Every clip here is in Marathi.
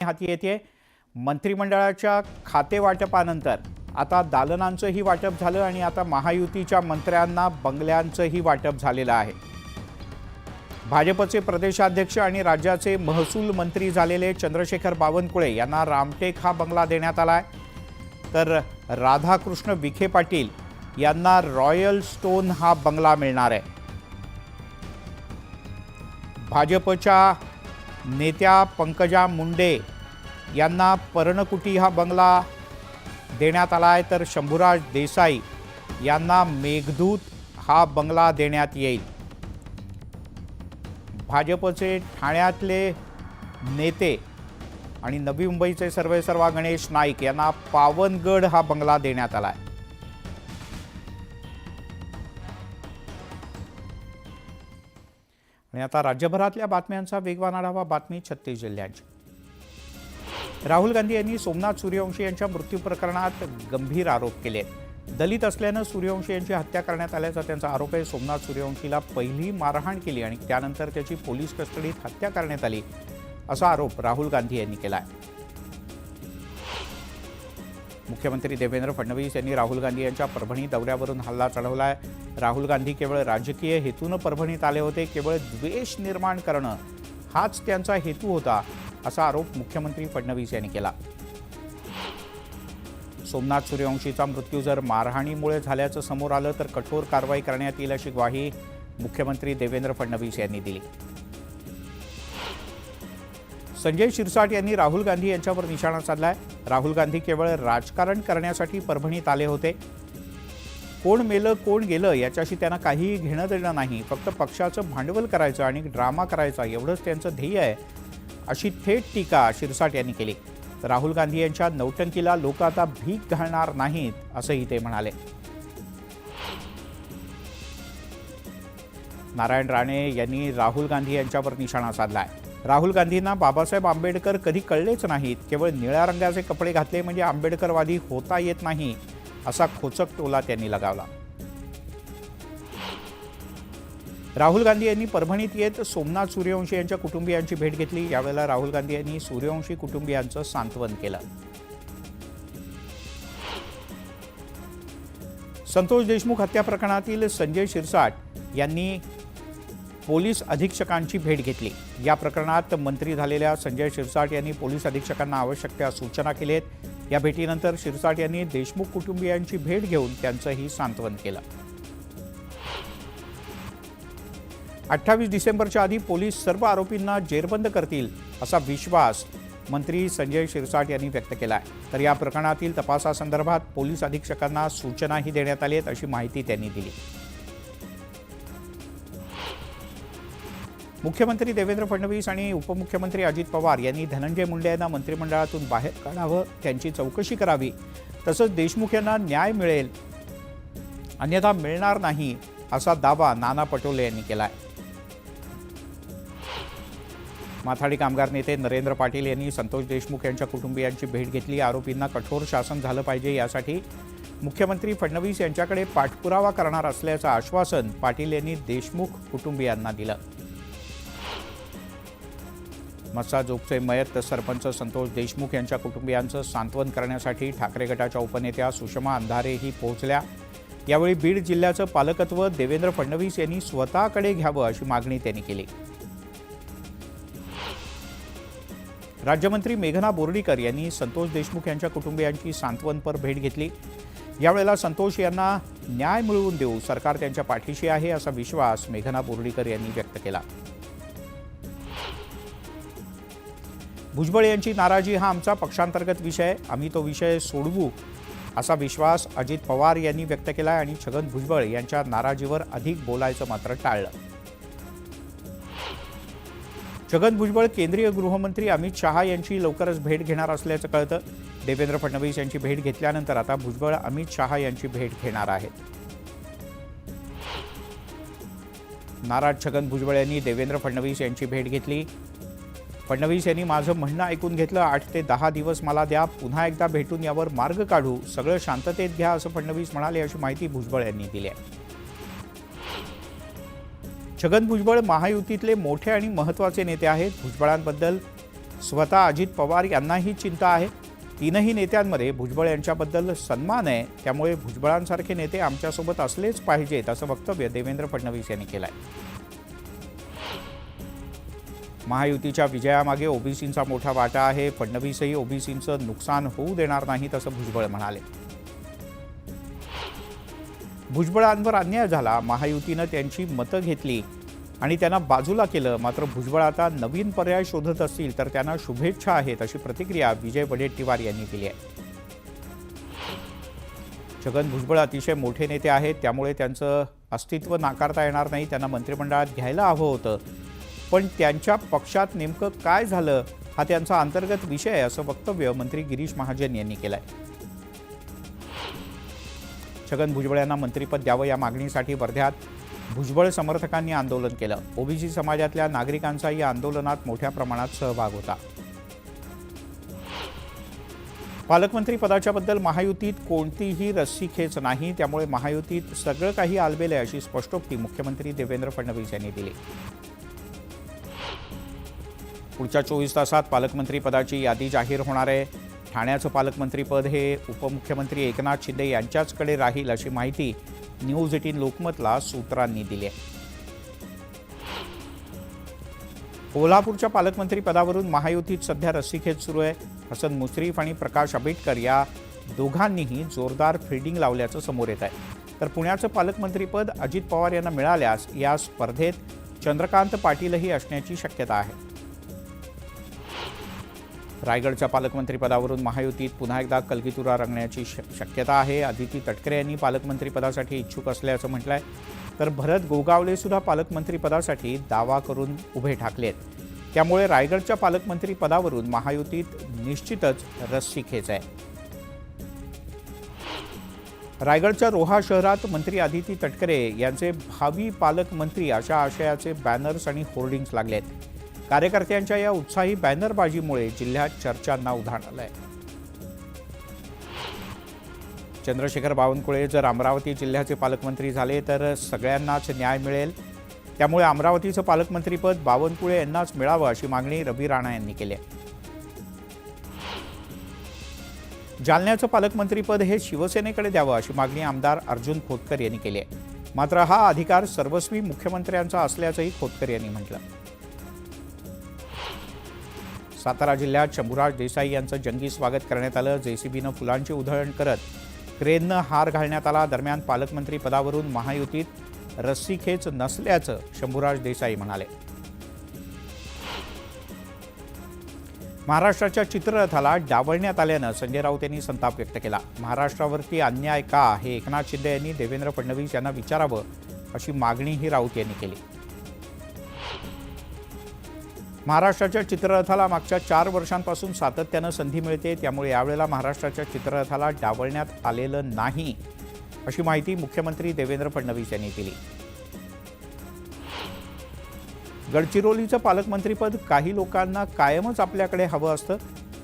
हाती येते। मंत्रिमंडळाच्या खाते वाटपानंतर आता दालनांचंही वाटप झालं आणि आता महायुतीच्या मंत्र्यांना बंगल्यांचंही वाटप झालेलं आहे। भाजपचे प्रदेशाध्यक्ष आणि राज्याचे महसूल मंत्री झालेले चंद्रशेखर बावनकुळे यांना रामटेक हा बंगला देण्यात आलाय, तर राधाकृष्ण विखे पाटील यांना रॉयल स्टोन हा बंगला मिळणार आहे। भाजपच्या नेत्या पंकजा मुंडे यांना पर्णकुटी हा बंगला देण्यात आला आहे, तर शंभूराज देसाई यांना मेघदूत हा बंगला देण्यात येईल। भाजपचे ठाण्यातले नेते आणि नवी मुंबईचे सर्वेसर्वा गणेश नाईक यांना पावनगड हा बंगला देण्यात आला आहे। आणि आता राज्यभरातल्या बातम्यांचा वेगवान आढावा। बातमी 36 जिल्ह्यांची। राहुल गांधी यांनी सोमनाथ सूर्यवंशी यांच्या मृत्यू प्रकरणात गंभीर आरोप केले। दलित असल्यानं सूर्यवंशी यांची हत्या करण्यात आल्याचा त्यांचा आरोप आहे। सोमनाथ सूर्यवंशीला पहिली मारहाण केली आणि त्यानंतर त्याची पोलीस कस्टडीत हत्या करण्यात आली असा आरोप राहुल गांधी यांनी केला आहे। मुख्यमंत्री देवेंद्र फडणवीस यांनी राहुल गांधी यांच्या परभणी दौऱ्यावरून हल्ला चढवला आहे। राहुल गांधी केवळ राजकीय हेतूने परभणीत आले होते, केवळ द्वेष निर्माण करणं हाच त्यांचा हेतू होता असा आरोप मुख्यमंत्री फडणवीस यांनी केला। सोमनाथ सूर्यवंशीचा मृत्यू जर मारहाणीमुळे झाल्याचं समोर आलं तर कठोर कारवाई करण्यात येईल अशी ग्वाही मुख्यमंत्री देवेंद्र फडणवीस यांनी दिली। संजय शिरसाट यांनी राहुल गांधी यांच्यावर निशाणा साधलाय। राहुल गांधी केवळ राजकारण करण्यासाठी परभणीत आले होते। कोण मेलं कोण गेलं याच्याशी त्यांना काही घेणं देणं नाही, फक्त पक्षाचं भांडवल करायचं आणि ड्रामा करायचा एवढंच त्यांचं ध्येय आहे अशी थेट टीका शिरसाट यांनी केली। राहुल गांधी यांच्या नौटंकीला लोक आता भीक घालणार नाहीत असंही ते म्हणाले। नारायण राणे यांनी राहुल गांधी यांच्यावर निशाणा साधलाय। राहुल गांधींना बाबासाहेब आंबेडकर कधी कळलेच नाहीत, केवळ निळ्या रंगाचे कपडे घातले म्हणजे आंबेडकरवादी होता येत नाही असा खोचक टोला त्यांनी लगावला। राहुल गांधी यांनी परभणीत येत सोमनाथ सूर्यवंशी यांच्या कुटुंबियांची भेट घेतली। यावेळेला राहुल गांधी यांनी सूर्यवंशी कुटुंबियांचं सांत्वन केलं। संतोष देशमुख हत्या प्रकरणातील संजय शिरसाट यांनी पोलीस अधीक्षकांची भेट घेतली। या प्रकरणात मंत्री झालेल्या संजय शिरसाट यांनी पोलीस अधीक्षकांना आवश्यक त्या सूचना केल्यात। या भेटीनंतर शिरसाट यांनी देशमुख कुटुंबियांची भेट घेऊन त्यांचंही सांत्वन केलं। 28 डिसेंबरच्या आधी पोलीस सर्व आरोपींना जेरबंद करतील असा विश्वास मंत्री संजय शिरसाट यांनी व्यक्त केला आहे। तर या प्रकरणातील तपासासंदर्भात पोलीस अधीक्षकांना सूचनाही देण्यात आली आहेत अशी माहिती त्यांनी दिली। मुख्यमंत्री देवेंद्र फडणवीस आणि उपमुख्यमंत्री अजित पवार यांनी धनंजय मुंडे यांना मंत्रिमंडळातून बाहेर काढावं, त्यांची चौकशी करावी, तसंच देशमुख यांना न्याय मिळेल अन्यथा मिळणार नाही असा दावा नाना पटोले यांनी केला आहे। माथाडी कामगार नेते नरेंद्र पाटील यांनी संतोष देशमुख यांच्या कुटुंबियांची भेट घेतली। आरोपींना कठोर शासन झालं पाहिजे यासाठी मुख्यमंत्री फडणवीस यांच्याकडे पाठपुरावा करणार असल्याचं आश्वासन पाटील यांनी देशमुख कुटुंबियांना दिलं। मस्साजोगचे मयत सरपंच संतोष देशमुख यांच्या कुटुंबियांचं सांत्वन करण्यासाठी ठाकरे गटाच्या उपनेत्या सुषमा अंधारेही पोहोचल्या। यावेळी बीड जिल्ह्याचं पालकत्व देवेंद्र फडणवीस यांनी स्वतःकडे घ्यावं अशी मागणी त्यांनी केली। राज्यमंत्री मेघना बोर्डीकर यांनी संतोष देशमुख यांच्या कुटुंबियांची सांत्वनपर भेट घेतली। यावेळेला संतोष यांना न्याय मिळवून देऊ सरकार त्यांच्या पाठीशी आहे असा विश्वास मेघना बोर्डीकर यांनी व्यक्त केला। भुजबळ यांची नाराजी हा आमचा पक्षांतर्गत विषय, आम्ही तो विषय सोडवू असा विश्वास अजित पवार यांनी व्यक्त केला आणि छगन भुजबळ यांच्या नाराजीवर अधिक बोलायचं मात्र टाळलं। छगन भुजबळ केंद्रीय गृहमंत्री अमित शहा यांची लवकरच भेट घेणार असल्याचं कळतं। देवेंद्र फडणवीस यांची भेट घेतल्यानंतर आता भुजबळ अमित शहा यांची भेट घेणार आहेत। नाराज छगन भुजबळ यांनी देवेंद्र फडणवीस यांची भेट घेतली। फडणवीस यांनी माझं म्हणणं ऐकून घेतलं, 8 ते 10 दिवस मला द्या, पुन्हा एकदा भेटून यावर मार्ग काढू, सगळं शांततेत घ्या असं फडणवीस म्हणाले अशी माहिती भुजबळ यांनी दिली आहे। छगन भुजबळ महायुतीतले मोठे आणि महत्त्वाचे नेते आहेत। भुजबळांबद्दल स्वतः अजित पवार यांनाही चिंता आहे. तीनही नेत्यांमध्ये भुजबळ यांच्याबद्दल सन्मान आहे, त्यामुळे भुजबळांसारखे नेते आमच्यासोबत असलेच पाहिजेत असं वक्तव्य देवेंद्र फडणवीस यांनी केलं आहे. महायुतीच्या विजयामागे ओबीसींचा मोठा वाटा आहे. फडणवीसही ओबीसींचं नुकसान होऊ देणार नाहीत असं भुजबळ म्हणाले. भुजबळांवर अन्याय झाला, महायुतीनं त्यांची मतं घेतली आणि त्यांना बाजूला केलं. मात्र भुजबळ आता नवीन पर्याय शोधत असतील तर त्यांना शुभेच्छा आहेत अशी प्रतिक्रिया विजय वडेट्टीवार यांनी दिली आहे. छगन भुजबळ अतिशय मोठे नेते आहेत, त्यामुळे त्यांचं अस्तित्व नाकारता येणार नाही. त्यांना मंत्रिमंडळात घ्यायला हवं होतं, पण त्यांच्या पक्षात नेमकं काय झालं हा त्यांचा अंतर्गत विषय आहे असं वक्तव्य मंत्री गिरीश महाजन यांनी केलं आहे. छगन भुजबळ यांना मंत्रिपद द्यावं या मागणीसाठी वर्ध्यात भुजबळ समर्थकांनी आंदोलन केलं. ओबीसी समाजातल्या नागरिकांचा या आंदोलनात मोठ्या प्रमाणात सहभाग होता. पालकमंत्री पदाच्या बद्दल महायुतीत कोणतीही रस्सीखेच नाही, त्यामुळे महायुतीत सगळं काही आलबेल आहे अशी स्पष्टोक्ती मुख्यमंत्री देवेंद्र फडणवीस यांनी दिली. पुढच्या 24 तासात पालकमंत्री पदाची यादी जाहीर होणार आहे. ठाण्याचं पालकमंत्रीपद हे उपमुख्यमंत्री एकनाथ शिंदे यांच्याचकडे राहील अशी माहिती न्यूज 18 लोकमतला सूत्रांनी दिली आहे. कोल्हापूरच्या पालकमंत्री पदावरून महायुतीत सध्या रस्सीखेच सुरू आहे. हसन मुश्रीफ आणि प्रकाश आंबेडकर या दोघांनीही जोरदार फिल्डिंग लावल्याचं समोर येत आहे. तर पुण्याचं पालकमंत्रीपद अजित पवार यांना मिळाल्यास या स्पर्धेत चंद्रकांत पाटीलही असण्याची शक्यता आहे. रायगडच्या पालकमंत्रीपदावरून महायुतीत पुन्हा एकदा कलगीतुरा रंगण्याची शक्यता आहे. अदिती तटकरे यांनी पालकमंत्रीपदासाठी इच्छुक असल्याचं म्हटलंय. तर भरत गोगावले सुद्धा पालकमंत्रीपदासाठी दावा करून उभे ठाकलेत. त्यामुळे रायगडच्या पालकमंत्रीपदावरून महायुतीत निश्चितच रस्सीखेच आहे. रायगडच्या रोहा शहरात मंत्री अदिती तटकरे यांचे भावी पालकमंत्री अशा आशयाचे बॅनर्स आणि होर्डिंग्स लागलेत. कार्यकर्त्यांच्या या उत्साही बॅनरबाजीमुळे जिल्ह्यात चर्चांना उधाण आलंय. चंद्रशेखर बावनकुळे जर अमरावती जिल्ह्याचे पालकमंत्री झाले तर सगळ्यांनाच न्याय मिळेल. त्यामुळे अमरावतीचं पालकमंत्रीपद बावनकुळे यांनाच मिळावं अशी मागणी रवी राणा यांनी केली आहे. जालन्याचं पालकमंत्रीपद हे शिवसेनेकडे द्यावं अशी मागणी आमदार अर्जुन खोतकर यांनी केली आहे. मात्र हा अधिकार सर्वस्वी मुख्यमंत्र्यांचा असल्याचंही खोतकर यांनी म्हटलं. सातारा जिल्ह्यात शंभूराज देसाई यांचं जंगी स्वागत करण्यात आलं. जेसीबीनं फुलांची उधळण करत क्रेननं हार घालण्यात आला. दरम्यान पालकमंत्री पदावरून महायुतीत रस्सीखेच नसल्याचं शंभूराज देसाई म्हणाले. महाराष्ट्राच्या चित्ररथाला डावलण्यात आल्यानं संजय राऊत यांनी संताप व्यक्त केला. महाराष्ट्रावरती अन्याय का हे एकनाथ शिंदे यांनी देवेंद्र फडणवीस यांना विचारावं अशी मागणीही राऊत यांनी केली. महाराष्ट्राच्या चित्ररथाला मागच्या 4 वर्षांपासून सातत्यानं संधी मिळते, त्यामुळे यावेळेला महाराष्ट्राच्या चित्ररथाला डावलण्यात आलेलं नाही अशी माहिती मुख्यमंत्री देवेंद्र फडणवीस यांनी दिली. गडचिरोलीचं पालकमंत्रीपद काही लोकांना कायमच आपल्याकडे हवं असतं.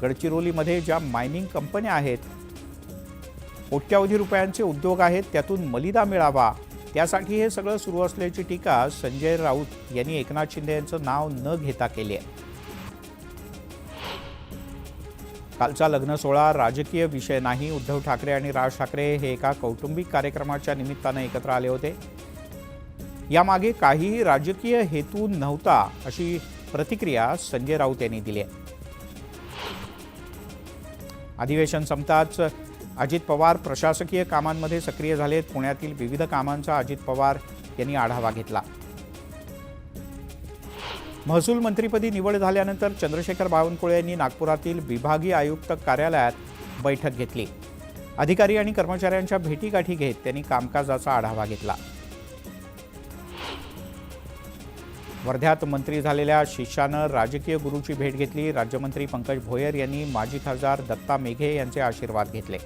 गडचिरोलीमध्ये ज्या मायनिंग कंपन्या आहेत, कोट्यावधी रुपयांचे उद्योग आहेत, त्यातून मलिदा मिळावा त्यासाठी हे सगळं सुरू असल्याची टीका संजय राऊत यांनी एकनाथ शिंदे यांचं नाव न घेता केली आहे. कालचा लग्न सोहळा राजकीय विषय नाही. उद्धव ठाकरे आणि राज ठाकरे हे एका कौटुंबिक कार्यक्रमाच्या निमित्तानं एकत्र आले होते. यामागे काहीही राजकीय हेतू नव्हता अशी प्रतिक्रिया संजय राऊत यांनी दिली आहे. अधिवेशन संपताच अजित पवार प्रशासकीय कामांमध्ये सक्रिय झालेत. पुण्यातील विविध कामांचा अजित पवार यांनी आढावा घेतला. महसूल मंत्रीपदी निवड झाल्यानंतर चंद्रशेखर बावनकुळे यांनी नागपुरातील विभागीय आयुक्त कार्यालयात बैठक घेतली. अधिकारी आणि कर्मचाऱ्यांच्या भेटीगाठी घेत त्यांनी कामकाजाचा आढावा घेतला. वर्ध्यात मंत्री झालेल्या शिष्यानं राजकीय गुरूची भेट घेतली. राज्यमंत्री पंकज भोयर यांनी माजी खासदार दत्ता मेघे यांचे आशीर्वाद घेतले.